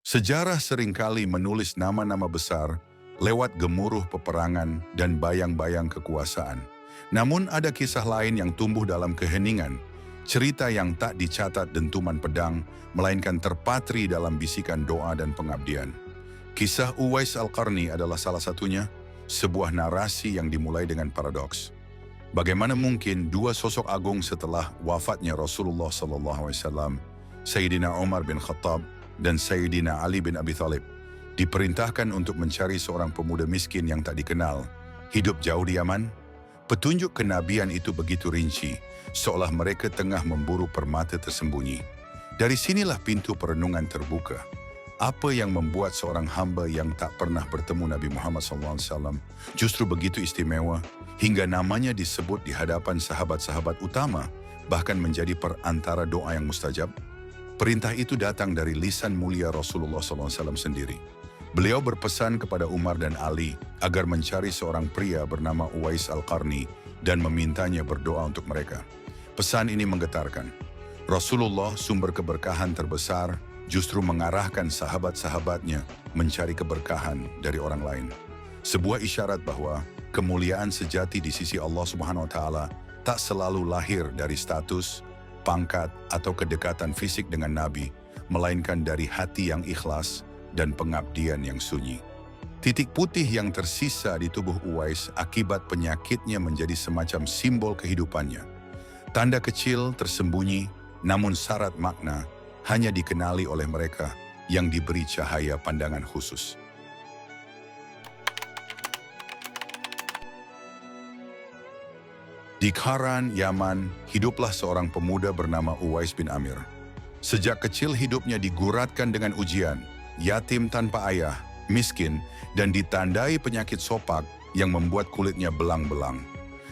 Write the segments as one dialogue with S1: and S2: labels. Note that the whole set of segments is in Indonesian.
S1: Sejarah seringkali menulis nama-nama besar lewat gemuruh peperangan dan bayang-bayang kekuasaan. Namun ada kisah lain yang tumbuh dalam keheningan, cerita yang tak dicatat dentuman pedang, melainkan terpatri dalam bisikan doa dan pengabdian. Kisah Uwais Al-Qarni adalah salah satunya, sebuah narasi yang dimulai dengan paradoks. Bagaimana mungkin dua sosok agung setelah wafatnya Rasulullah SAW, Sayyidina Umar bin Khattab dan Sayyidina Ali bin Abi Thalib, diperintahkan untuk mencari seorang pemuda miskin yang tak dikenal, hidup jauh di Yaman? Petunjuk kenabian itu begitu rinci, seolah mereka tengah memburu permata tersembunyi. Dari sinilah pintu perenungan terbuka. Apa yang membuat seorang hamba yang tak pernah bertemu Nabi Muhammad SAW justru begitu istimewa, hingga namanya disebut di hadapan sahabat-sahabat utama, bahkan menjadi perantara doa yang mustajab? Perintah itu datang dari lisan mulia Rasulullah SAW sendiri. Beliau berpesan kepada Umar dan Ali agar mencari seorang pria bernama Uwais Al-Qarni dan memintanya berdoa untuk mereka. Pesan ini menggetarkan. Rasulullah, sumber keberkahan terbesar, justru mengarahkan sahabat-sahabatnya mencari keberkahan dari orang lain. Sebuah isyarat bahwa kemuliaan sejati di sisi Allah Subhanahu wa Ta'ala tak selalu lahir dari status, pangkat, atau kedekatan fisik dengan Nabi, melainkan dari hati yang ikhlas dan pengabdian yang sunyi. Titik putih yang tersisa di tubuh Uwais akibat penyakitnya menjadi semacam simbol kehidupannya. Tanda kecil tersembunyi, namun syarat makna, hanya dikenali oleh mereka yang diberi cahaya pandangan khusus. Di Kharan, Yaman, hiduplah seorang pemuda bernama Uwais bin Amir. Sejak kecil hidupnya diguratkan dengan ujian, yatim tanpa ayah, miskin, dan ditandai penyakit sopak yang membuat kulitnya belang-belang.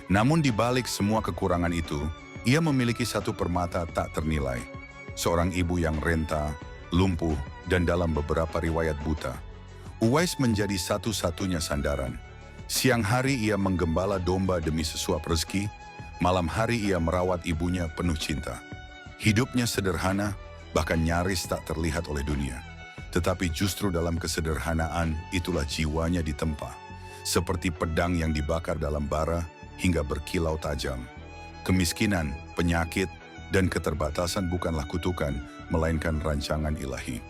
S1: Namun di balik semua kekurangan itu, ia memiliki satu permata tak ternilai. Seorang ibu yang renta, lumpuh, dan dalam beberapa riwayat buta. Uwais menjadi satu-satunya sandaran. Siang hari ia menggembala domba demi sesuap rezeki, malam hari ia merawat ibunya penuh cinta. Hidupnya sederhana, bahkan nyaris tak terlihat oleh dunia. Tetapi justru dalam kesederhanaan itulah jiwanya ditempa. Seperti pedang yang dibakar dalam bara hingga berkilau tajam. Kemiskinan, penyakit, dan keterbatasan bukanlah kutukan, melainkan rancangan ilahi.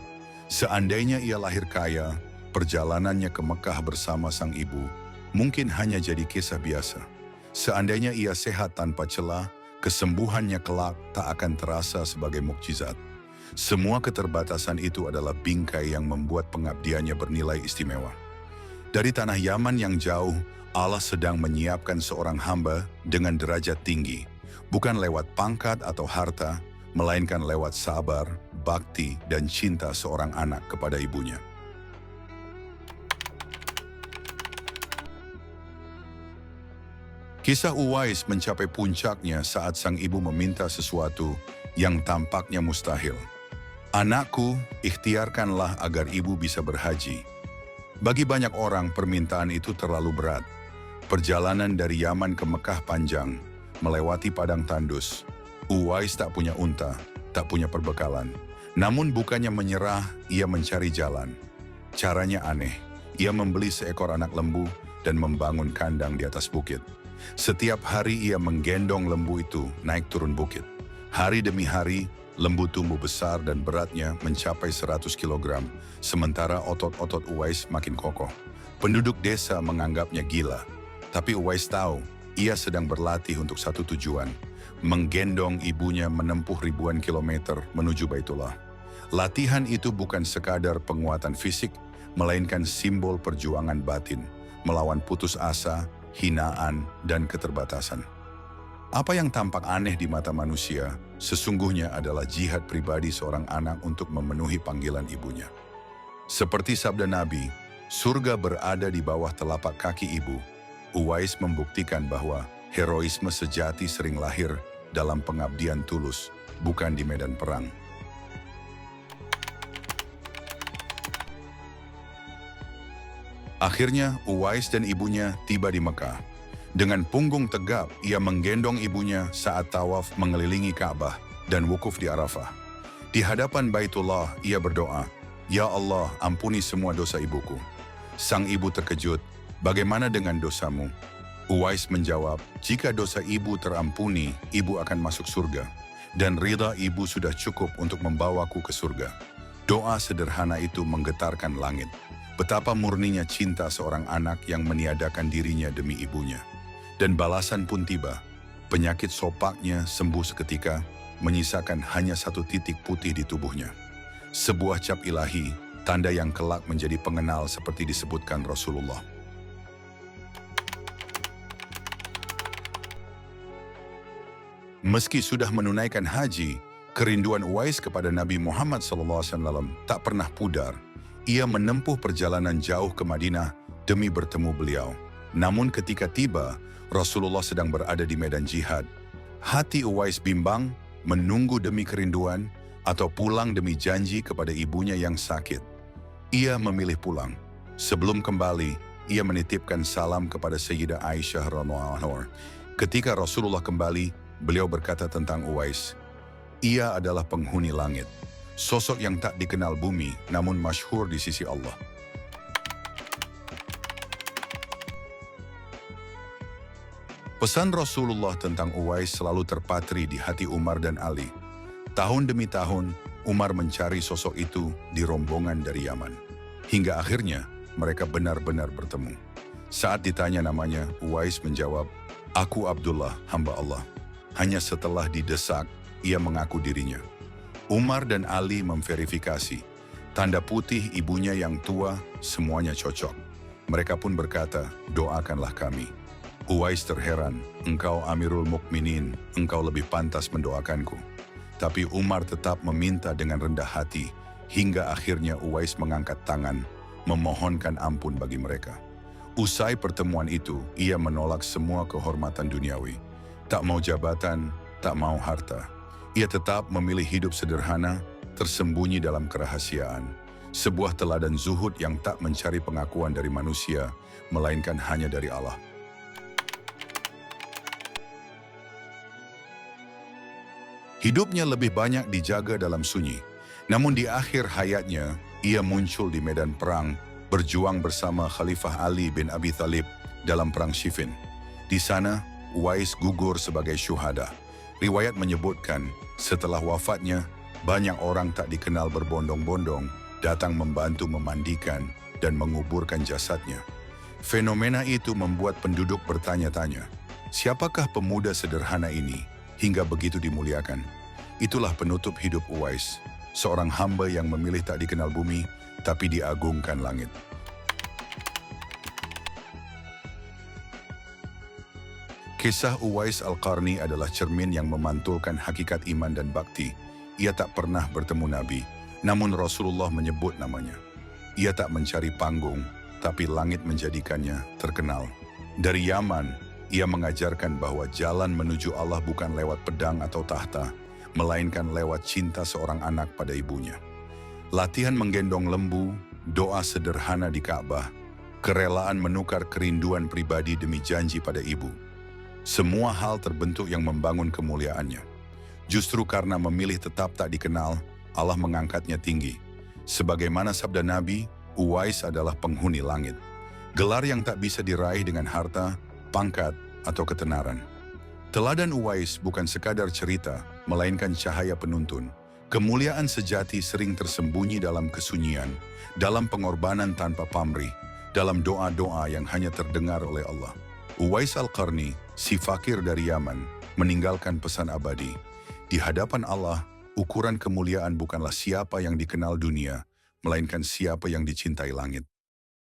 S1: Seandainya ia lahir kaya, perjalanannya ke Mekah bersama sang ibu mungkin hanya jadi kisah biasa. Seandainya ia sehat tanpa celah, kesembuhannya kelak tak akan terasa sebagai mukjizat. Semua keterbatasan itu adalah bingkai yang membuat pengabdiannya bernilai istimewa. Dari tanah Yaman yang jauh, Allah sedang menyiapkan seorang hamba dengan derajat tinggi, bukan lewat pangkat atau harta, melainkan lewat sabar, bakti, dan cinta seorang anak kepada ibunya. Kisah Uwais mencapai puncaknya saat sang ibu meminta sesuatu yang tampaknya mustahil. Anakku, ikhtiarkanlah agar ibu bisa berhaji. Bagi banyak orang permintaan itu terlalu berat. Perjalanan dari Yaman ke Mekah panjang, melewati padang tandus. Uwais tak punya unta, tak punya perbekalan. Namun bukannya menyerah, ia mencari jalan. Caranya aneh. Ia membeli seekor anak lembu dan membangun kandang di atas bukit. Setiap hari ia menggendong lembu itu naik turun bukit. Hari demi hari, lembu tumbuh besar dan beratnya mencapai 100 kg, sementara otot-otot Uwais makin kokoh. Penduduk desa menganggapnya gila, tapi Uwais tahu ia sedang berlatih untuk satu tujuan, menggendong ibunya menempuh ribuan kilometer menuju Baitullah. Latihan itu bukan sekadar penguatan fisik, melainkan simbol perjuangan batin, melawan putus asa, hinaan, dan keterbatasan. Apa yang tampak aneh di mata manusia, sesungguhnya adalah jihad pribadi seorang anak untuk memenuhi panggilan ibunya. Seperti sabda Nabi, surga berada di bawah telapak kaki ibu. Uwais membuktikan bahwa heroisme sejati sering lahir dalam pengabdian tulus, bukan di medan perang. Akhirnya, Uwais dan ibunya tiba di Mekah. Dengan punggung tegap, ia menggendong ibunya saat tawaf mengelilingi Ka'bah dan wukuf di Arafah. Di hadapan Baitullah, ia berdoa, "Ya Allah, ampuni semua dosa ibuku." Sang ibu terkejut, "Bagaimana dengan dosamu?" Uwais menjawab, "Jika dosa ibu terampuni, ibu akan masuk surga. Dan ridha ibu sudah cukup untuk membawaku ke surga." Doa sederhana itu menggetarkan langit. Betapa murninya cinta seorang anak yang meniadakan dirinya demi ibunya. Dan balasan pun tiba. Penyakit sopaknya sembuh seketika, menyisakan hanya satu titik putih di tubuhnya. Sebuah cap ilahi, tanda yang kelak menjadi pengenal seperti disebutkan Rasulullah. Meski sudah menunaikan haji, kerinduan Uwais kepada Nabi Muhammad SAW tak pernah pudar. Ia menempuh perjalanan jauh ke Madinah demi bertemu beliau. Namun ketika tiba, Rasulullah sedang berada di medan jihad. Hati Uwais bimbang, menunggu demi kerinduan, atau pulang demi janji kepada ibunya yang sakit. Ia memilih pulang. Sebelum kembali, ia menitipkan salam kepada Sayyidah Aisyah radhiyallahu anha. Ketika Rasulullah kembali, beliau berkata tentang Uwais, "Ia adalah penghuni langit, sosok yang tak dikenal bumi, namun masyhur di sisi Allah." Pesan Rasulullah tentang Uwais selalu terpatri di hati Umar dan Ali. Tahun demi tahun, Umar mencari sosok itu di rombongan dari Yaman. Hingga akhirnya, mereka benar-benar bertemu. Saat ditanya namanya, Uwais menjawab, "Aku Abdullah, hamba Allah." Hanya setelah didesak, ia mengaku dirinya. Umar dan Ali memverifikasi. Tanda putih ibunya yang tua, semuanya cocok. Mereka pun berkata, "Doakanlah kami." Uwais terheran, "Engkau Amirul Mukminin, engkau lebih pantas mendoakanku." Tapi Umar tetap meminta dengan rendah hati, hingga akhirnya Uwais mengangkat tangan, memohonkan ampun bagi mereka. Usai pertemuan itu, ia menolak semua kehormatan duniawi. Tak mau jabatan, tak mau harta. Ia tetap memilih hidup sederhana, tersembunyi dalam kerahasiaan. Sebuah teladan zuhud yang tak mencari pengakuan dari manusia, melainkan hanya dari Allah. Hidupnya lebih banyak dijaga dalam sunyi. Namun di akhir hayatnya, ia muncul di medan perang, berjuang bersama Khalifah Ali bin Abi Thalib dalam Perang Siffin. Di sana, Uwais gugur sebagai syuhada. Riwayat menyebutkan, setelah wafatnya, banyak orang tak dikenal berbondong-bondong datang membantu memandikan dan menguburkan jasadnya. Fenomena itu membuat penduduk bertanya-tanya, siapakah pemuda sederhana ini hingga begitu dimuliakan? Itulah penutup hidup Uwais, seorang hamba yang memilih tak dikenal bumi, tapi diagungkan langit. Kisah Uwais Al-Qarni adalah cermin yang memantulkan hakikat iman dan bakti. Ia tak pernah bertemu Nabi, namun Rasulullah menyebut namanya. Ia tak mencari panggung, tapi langit menjadikannya terkenal. Dari Yaman, ia mengajarkan bahwa jalan menuju Allah bukan lewat pedang atau tahta, melainkan lewat cinta seorang anak pada ibunya. Latihan menggendong lembu, doa sederhana di Ka'bah, kerelaan menukar kerinduan pribadi demi janji pada ibu. Semua hal terbentuk yang membangun kemuliaannya. Justru karena memilih tetap tak dikenal, Allah mengangkatnya tinggi. Sebagaimana sabda Nabi, Uwais adalah penghuni langit. Gelar yang tak bisa diraih dengan harta, pangkat, atau ketenaran. Teladan Uwais bukan sekadar cerita, melainkan cahaya penuntun. Kemuliaan sejati sering tersembunyi dalam kesunyian, dalam pengorbanan tanpa pamrih, dalam doa-doa yang hanya terdengar oleh Allah. Uwais Al-Qarni, si fakir dari Yaman, meninggalkan pesan abadi. Di hadapan Allah, ukuran kemuliaan bukanlah siapa yang dikenal dunia, melainkan siapa yang dicintai langit.